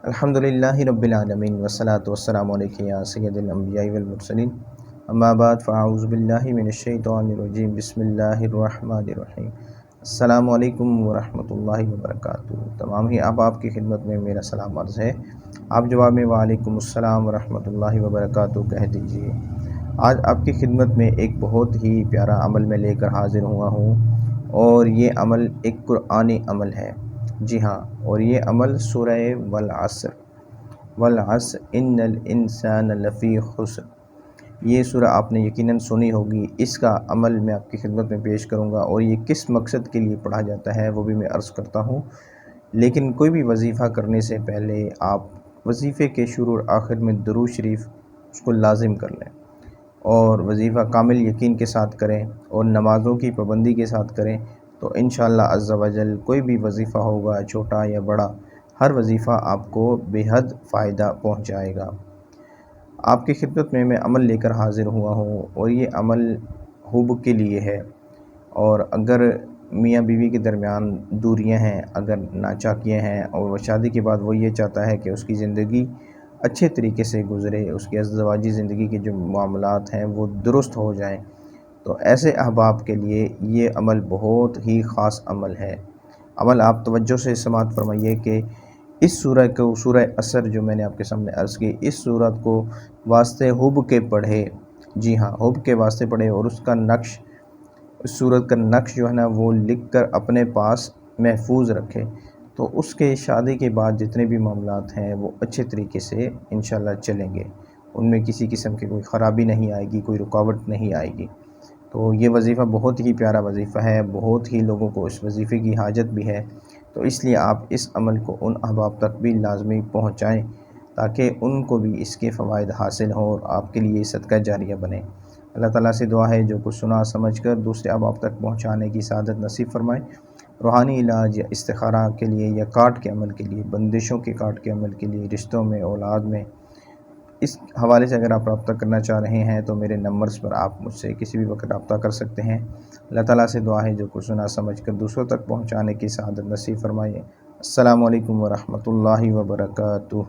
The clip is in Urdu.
الحمدللہ رب العالمین والصلاة والسلام علیکم یا سید الانبیاء والمرسلین اما بعد فاعوذ باللہ من الشیطان الرجیم بسم اللہ الرحمن الرحیم السلام علیکم ورحمۃ اللہ وبرکاتہ۔ تمام ہی آپ کی خدمت میں میرا سلام عرض ہے۔ آپ جواب میں وعلیکم السلام ورحمۃ اللہ وبرکاتہ کہہ دیجئے۔ آج آپ کی خدمت میں ایک بہت ہی پیارا عمل میں لے کر حاضر ہوا ہوں، اور یہ عمل ایک قرآنی عمل ہے۔ جی ہاں، اور یہ عمل سورہ والعصر ان الانسان لفی خسر، یہ سورہ آپ نے یقیناً سنی ہوگی۔ اس کا عمل میں آپ کی خدمت میں پیش کروں گا، اور یہ کس مقصد کے لیے پڑھا جاتا ہے وہ بھی میں عرض کرتا ہوں۔ لیکن کوئی بھی وظیفہ کرنے سے پہلے آپ وظیفے کے شروع اور آخر میں درود شریف اس کو لازم کر لیں، اور وظیفہ کامل یقین کے ساتھ کریں اور نمازوں کی پابندی کے ساتھ کریں، تو انشاءاللہ عز و جل کوئی بھی وظیفہ ہوگا چھوٹا یا بڑا، ہر وظیفہ آپ کو بے حد فائدہ پہنچائے گا۔ آپ کی خدمت میں عمل لے کر حاضر ہوا ہوں، اور یہ عمل حب کے لیے ہے۔ اور اگر میاں بیوی کے درمیان دوریاں ہیں، اگر ناچاکیاں ہیں، اور وہ شادی کے بعد وہ یہ چاہتا ہے کہ اس کی زندگی اچھے طریقے سے گزرے، اس کی ازدواجی زندگی کے جو معاملات ہیں وہ درست ہو جائیں، تو ایسے احباب کے لیے یہ عمل بہت ہی خاص عمل ہے۔ عمل آپ توجہ سے سماعت فرمائیے کہ اس سورہ کو، سورہ عصر جو میں نے آپ کے سامنے عرض کی، اس سورت کو واسطے حب کے پڑھے۔ جی ہاں، حب کے واسطے پڑھے، اور اس کا نقش، اس سورت کا نقش جو ہے نا وہ لکھ کر اپنے پاس محفوظ رکھے، تو اس کے شادی کے بعد جتنے بھی معاملات ہیں وہ اچھے طریقے سے انشاءاللہ چلیں گے، ان میں کسی قسم کی کوئی خرابی نہیں آئے گی، کوئی رکاوٹ نہیں آئے گی۔ تو یہ وظیفہ بہت ہی پیارا وظیفہ ہے، بہت ہی لوگوں کو اس وظیفے کی حاجت بھی ہے، تو اس لیے آپ اس عمل کو ان احباب تک بھی لازمی پہنچائیں، تاکہ ان کو بھی اس کے فوائد حاصل ہوں اور آپ کے لیے صدقہ جاریہ بنے۔ اللہ تعالیٰ سے دعا ہے جو کچھ سنا سمجھ کر دوسرے احباب تک پہنچانے کی سعادت نصیب فرمائے۔ روحانی علاج یا استخارہ کے لیے، یا کاٹ کے عمل کے لیے، بندشوں کے کاٹ کے عمل کے لیے، رشتوں میں، اولاد میں، اس حوالے سے اگر آپ رابطہ کرنا چاہ رہے ہیں تو میرے نمبرز پر آپ مجھ سے کسی بھی وقت رابطہ کر سکتے ہیں۔ اللہ تعالیٰ سے دعا ہے جو کچھ سنا سمجھ کر دوسروں تک پہنچانے کی سعادت نصیب فرمائے۔ السلام علیکم ورحمۃ اللہ وبرکاتہ۔